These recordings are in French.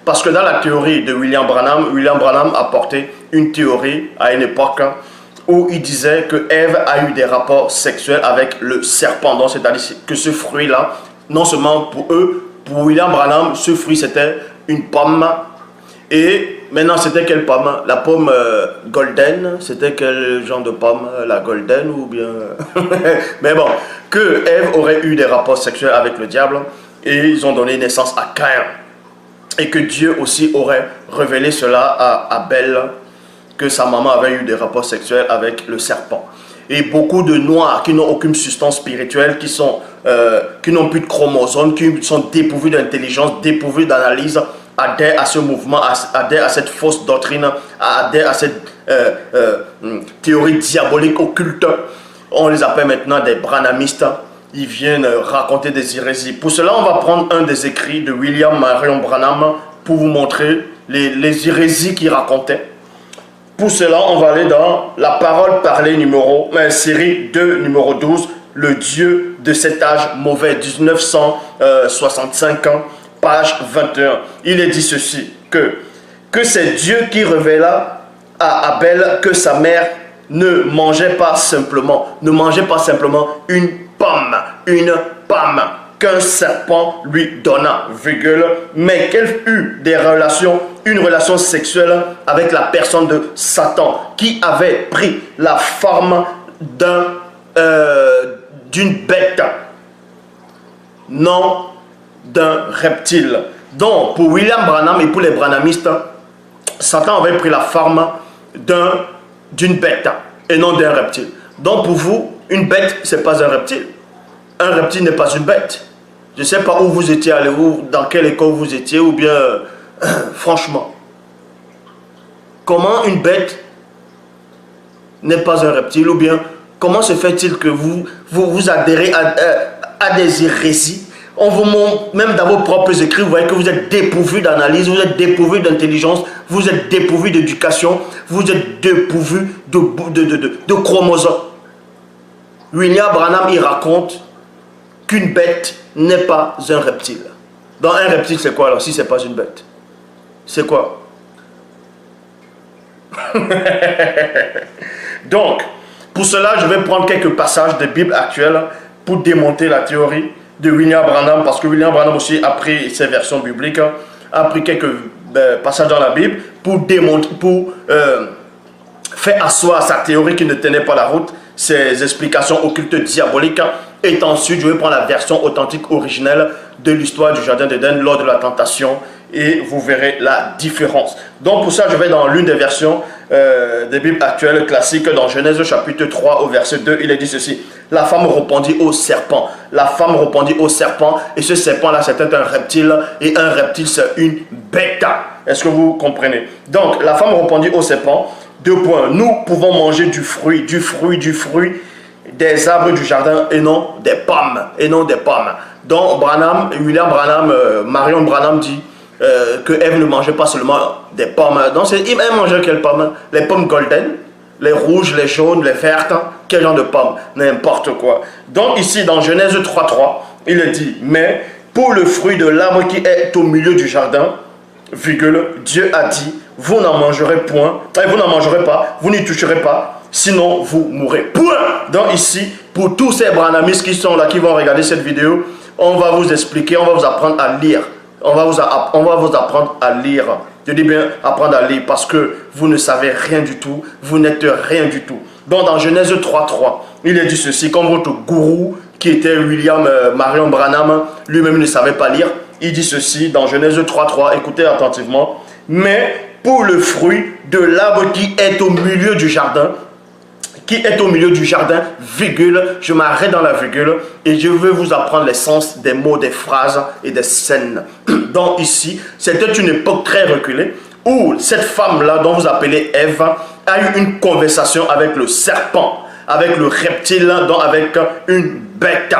Parce que dans la théorie de William Branham a porté une théorie à une époque où il disait que Ève a eu des rapports sexuels avec le serpent. Donc c'est-à-dire que ce fruit-là, non seulement pour eux, pour William Branham, ce fruit c'était une pomme. Et maintenant c'était quelle pomme? La pomme golden, c'était quel genre de pomme? La golden ou bien... Mais bon, que Ève aurait eu des rapports sexuels avec le diable et ils ont donné naissance à Caïn. Et que Dieu aussi aurait révélé cela à Abel, que sa maman avait eu des rapports sexuels avec le serpent. Et beaucoup de noirs qui n'ont aucune substance spirituelle, qui n'ont plus de chromosomes, qui sont dépourvus d'intelligence, dépourvus d'analyse, adhèrent à ce mouvement, adhèrent à cette fausse doctrine, adhèrent à cette théorie diabolique occulte. On les appelle maintenant des branhamistes. Ils viennent raconter des hérésies. Pour cela, on va prendre un des écrits de William Marion Branham pour vous montrer les hérésies qu'il racontait. Pour cela, on va aller dans la parole parlée série 2, numéro 12, le Dieu de cet âge mauvais, 1965 ans, page 21. Il est dit ceci, que c'est Dieu qui révéla à Abel que sa mère ne mangeait pas simplement une pomme, qu'un serpent lui donna, mais qu'elle eut une relation sexuelle avec la personne de Satan, qui avait pris la forme d'une bête, non d'un reptile. Donc, pour William Branham et pour les branhamistes, Satan avait pris la forme d'une bête et non d'un reptile. Donc, pour vous, une bête, ce n'est pas un reptile. Un reptile n'est pas une bête. Je ne sais pas où vous étiez allé, dans quelle école vous étiez, ou bien, franchement, comment une bête n'est pas un reptile, ou bien, comment se fait-il que vous adhérez à des hérésies? On vous montre, même dans vos propres écrits, vous voyez que vous êtes dépourvu d'analyse, vous êtes dépourvu d'intelligence, vous êtes dépourvu d'éducation, vous êtes dépourvu de chromosomes. William Branham, il raconte qu'une bête n'est pas un reptile. Donc un reptile, c'est quoi alors si ce n'est pas une bête? C'est quoi? Donc, pour cela, je vais prendre quelques passages de Bible actuelle pour démonter la théorie de William Branham, parce que William Branham aussi a pris ses versions bibliques, a pris quelques passages dans la Bible pour démontrer, faire asseoir sa théorie qui ne tenait pas la route, ses explications occultes diaboliques. Et ensuite, je vais prendre la version authentique originelle de l'histoire du Jardin d'Éden lors de la tentation et vous verrez la différence. Donc pour ça, je vais dans l'une des versions des Bibles actuelles classiques, dans Genèse chapitre 3 au verset 2, il est dit ceci: la femme répondit au serpent. La femme répondit au serpent, et ce serpent-là, c'était un reptile, et un reptile, c'est une bête. Est-ce que vous comprenez? Donc, la femme répondit au serpent, 2 points, nous pouvons manger du fruit des arbres du jardin et non des pommes. Donc, William Branham, Marion Branham dit que Ève ne mangeait pas seulement des pommes. Donc, elle mangeait quelles pommes? Les pommes golden, les rouges, les jaunes, les vertes, quel genre de pommes? N'importe quoi. Donc, ici, dans Genèse 3.3, il est dit, mais pour le fruit de l'arbre qui est au milieu du jardin, Dieu a dit, vous n'en mangerez point, vous n'en mangerez pas, vous n'y toucherez pas, sinon vous mourrez. Point. Donc ici, pour tous ces branhamistes qui sont là, qui vont regarder cette vidéo, on va vous expliquer, on va vous apprendre à lire. On va vous apprendre à lire. Je dis bien apprendre à lire parce que vous ne savez rien du tout, vous n'êtes rien du tout. Donc dans Genèse 3.3, il est dit ceci, comme votre gourou qui était William Marion Branham, lui-même ne savait pas lire. Il dit ceci dans Genèse 3.3, écoutez attentivement, mais pour le fruit de l'arbre qui est au milieu du jardin, je m'arrête dans la virgule et je veux vous apprendre les sens des mots, des phrases et des scènes. Donc ici, c'était une époque très reculée où cette femme-là, dont vous appelez Ève, a eu une conversation avec le serpent, avec le reptile, donc avec une bête.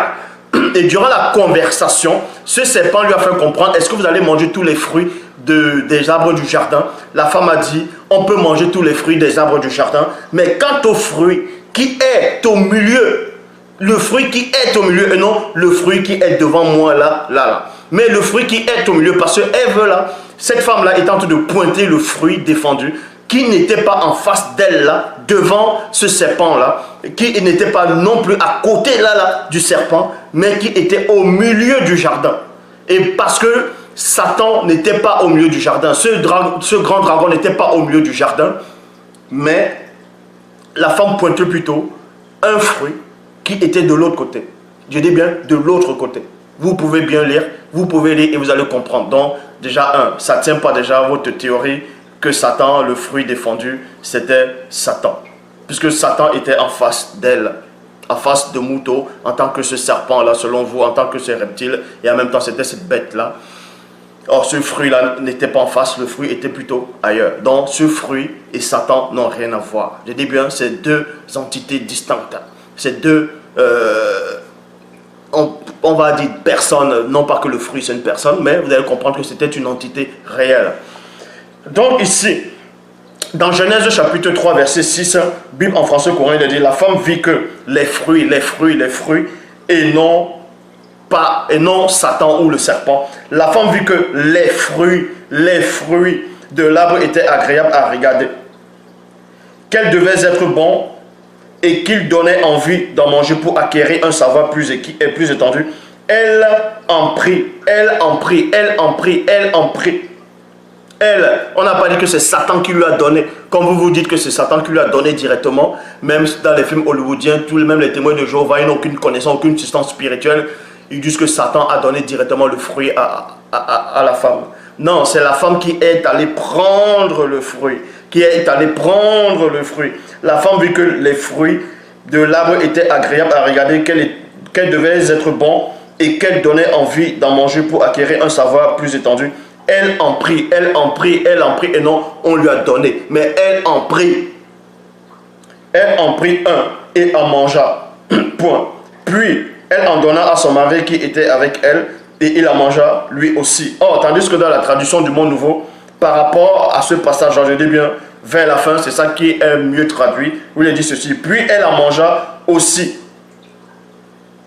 Et durant la conversation, ce serpent lui a fait comprendre, est-ce que vous allez manger tous les fruits des arbres du jardin? La femme a dit, on peut manger tous les fruits des arbres du jardin, mais quant au fruit qui est au milieu, le fruit qui est au milieu, et non le fruit qui est devant moi là. Mais le fruit qui est au milieu, parce que Ève là, Cette femme-là est en train de pointer le fruit défendu qui n'était pas en face d'elle là, devant ce serpent-là, qui n'était pas non plus à côté là du serpent, mais qui était au milieu du jardin. Et parce que Satan n'était pas au milieu du jardin, ce grand dragon n'était pas au milieu du jardin, mais la femme pointait plutôt un fruit qui était de l'autre côté. Je dis bien de l'autre côté. Vous pouvez bien lire, vous pouvez lire et vous allez comprendre. Donc, déjà, ça ne tient pas déjà à votre théorie que Satan, le fruit défendu, c'était Satan. Puisque Satan était en face d'elle, en face de Mouto, en tant que ce serpent-là, selon vous, en tant que ce reptile, et en même temps, c'était cette bête-là. Or, ce fruit-là n'était pas en face, le fruit était plutôt ailleurs. Donc, ce fruit et Satan n'ont rien à voir. Je dis bien, c'est deux entités distinctes. C'est deux... on va dire personne, non pas que le fruit c'est une personne, mais vous allez comprendre que c'était une entité réelle. Donc ici, dans Genèse chapitre 3, verset 6, Bible en français courant, il dit, la femme vit que les fruits, et non Satan ou le serpent. La femme vit que les fruits de l'arbre étaient agréables à regarder, qu'elles devaient être bons, et qu'il donnait envie d'en manger pour acquérir un savoir plus étendu. Elle en prit. On n'a pas dit que c'est Satan qui lui a donné, comme vous dites que c'est Satan qui lui a donné directement, même dans les films hollywoodiens, même les témoins de Jéhovah, ils n'ont aucune connaissance, aucune substance spirituelle, ils disent que Satan a donné directement le fruit à la femme. Non, c'est la femme qui est allée prendre le fruit, La femme vit que les fruits de l'arbre étaient agréables à regarder, qu'elles devaient être bons et qu'elles donnaient envie d'en manger pour acquérir un savoir plus étendu. Elle en prit, et non, on lui a donné, mais elle en prit. Elle en prit un et en mangea. Point. Puis, elle en donna à son mari qui était avec elle, et il en mangea lui aussi. Or, tandis que dans la traduction du Monde Nouveau, par rapport à ce passage, je dis bien, vers la fin, c'est ça qui est mieux traduit, où il dit ceci, puis elle en mangea aussi.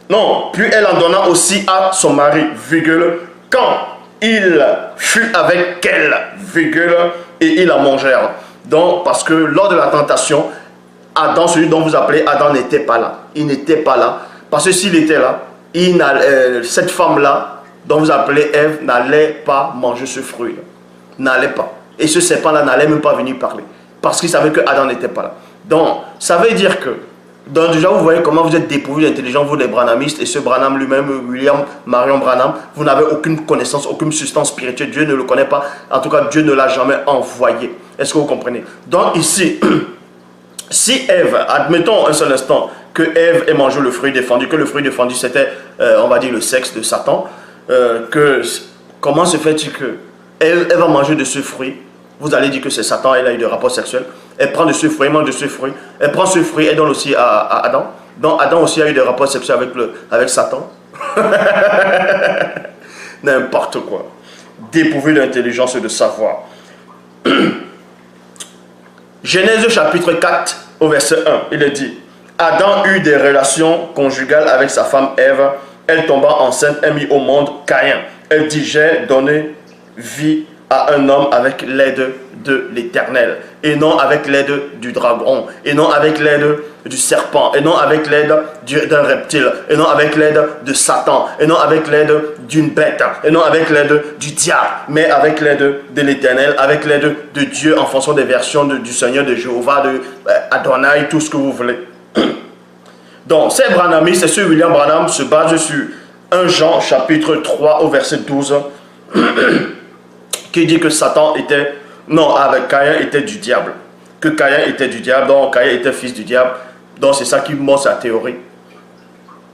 Non, puis elle en donna aussi à son mari, virgule, quand il fut avec elle, virgule, et ils en mangèrent. Donc, parce que lors de la tentation, Adam, celui dont vous appelez Adam, n'était pas là. Il n'était pas là. Parce que s'il était là, cette femme-là, dont vous appelez Ève, n'allait pas manger ce fruit. N'allait pas. Et ce serpent-là n'allait même pas venir parler. Parce qu'il savait que Adam n'était pas là. Donc, ça veut dire que, donc déjà, vous voyez comment vous êtes dépourvus d'intelligence, vous les branhamistes, et ce Branham lui-même, William Marion Branham, vous n'avez aucune connaissance, aucune substance spirituelle. Dieu ne le connaît pas. En tout cas, Dieu ne l'a jamais envoyé. Est-ce que vous comprenez? Donc ici, si Ève, admettons un seul instant, que Ève ait mangé le fruit défendu, que le fruit défendu c'était, on va dire, le sexe de Satan, comment se fait-il que elle va manger de ce fruit? Vous allez dire que c'est Satan, elle a eu des rapports sexuels. Elle prend de ce fruit, elle mange de ce fruit. Elle prend ce fruit, elle donne aussi à Adam. Donc Adam aussi a eu des rapports sexuels avec Satan. N'importe quoi. Dépourvu d'intelligence et de savoir. Genèse chapitre 4 au verset 1, il est dit, Adam eut des relations conjugales avec sa femme Ève. Elle tomba enceinte et mit au monde Caïn. Elle dit, j'ai donné vie à un homme avec l'aide de l'Éternel, et non avec l'aide du dragon, et non avec l'aide du serpent, et non avec l'aide d'un reptile, et non avec l'aide de Satan, et non avec l'aide d'une bête, et non avec l'aide du diable, mais avec l'aide de l'Éternel, avec l'aide de Dieu en fonction des versions du Seigneur, de Jéhovah, de Adonai, tout ce que vous voulez. Donc, ces branhamistes, et ce William Branham se base sur 1 Jean chapitre 3 au verset 12, qui dit que Satan était, non, avec Caïn était du diable. Que Caïn était du diable, donc Caïn était fils du diable. Donc c'est ça qui montre sa théorie.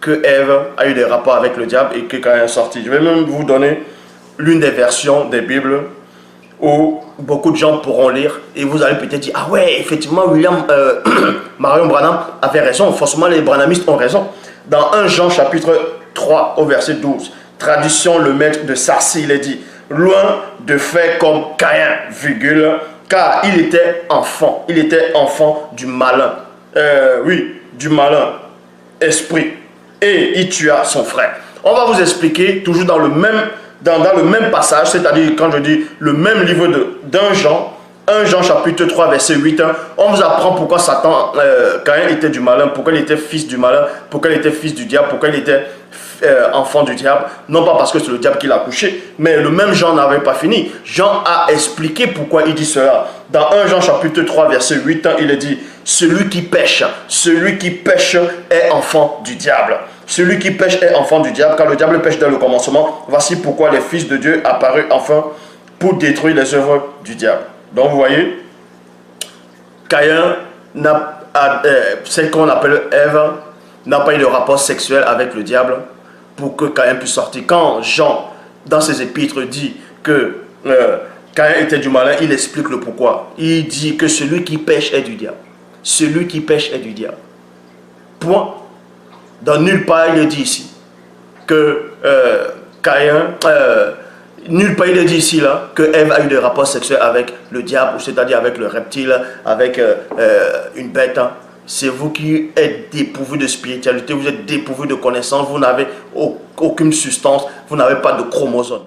Que Ève a eu des rapports avec le diable et que Caïn est sorti. Je vais même vous donner l'une des versions des Bibles où beaucoup de gens pourront lire et vous allez peut-être dire, ah ouais, effectivement, Marion Branham avait raison, forcément les branhamistes ont raison. Dans 1 Jean chapitre 3 au verset 12, tradition le maître de Sarcy, il est dit, loin de faire comme Caïn, virgule, car il était enfant du malin, oui, du malin esprit, et il tua son frère. On va vous expliquer, toujours dans dans le même passage, c'est-à-dire quand je dis le même livre d'un Jean, 1 Jean chapitre 3 verset 8, on vous apprend pourquoi Satan, Caïn était du malin, pourquoi il était fils du malin, pourquoi il était fils du diable, pourquoi il était enfant du diable. Non pas parce que c'est le diable qui l'a couché, mais le même Jean n'avait pas fini. Jean a expliqué pourquoi il dit cela. Dans 1 Jean chapitre 3 verset 8, il dit « Celui qui pêche est enfant du diable. Celui qui pêche est enfant du diable, car le diable pêche dès le commencement. Voici pourquoi les fils de Dieu apparurent enfin pour détruire les œuvres du diable. » Donc vous voyez, Caïn, celle qu'on appelle Ève, n'a pas eu de rapport sexuel avec le diable pour que Caïn puisse sortir. Quand Jean, dans ses épîtres, dit que Caïn était du malin, il explique le pourquoi. Il dit que celui qui pêche est du diable. Celui qui pêche est du diable. Point. Dans nulle part il est dit ici que Caïn... nulle part il est dit ici là que Ève a eu des rapports sexuels avec le diable, c'est-à-dire avec le reptile, avec une bête. C'est vous qui êtes dépourvus de spiritualité, vous êtes dépourvus de connaissances, vous n'avez aucune substance, vous n'avez pas de chromosomes.